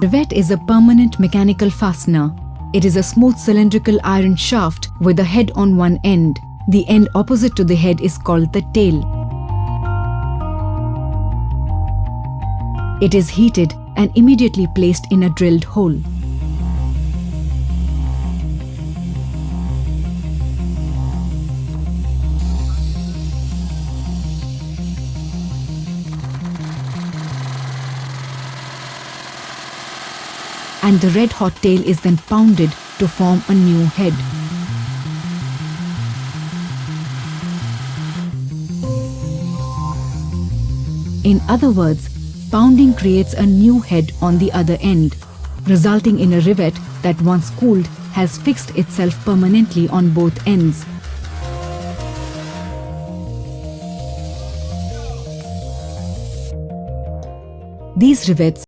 Rivet is a permanent mechanical fastener. It is a smooth cylindrical iron shaft with a head on one end. The end opposite to the head is called the tail. It is heated and immediately placed in a drilled hole. And the red-hot tail is then pounded to form a new head. In other words, pounding creates a new head on the other end, resulting in a rivet that once cooled has fixed itself permanently on both ends. These rivets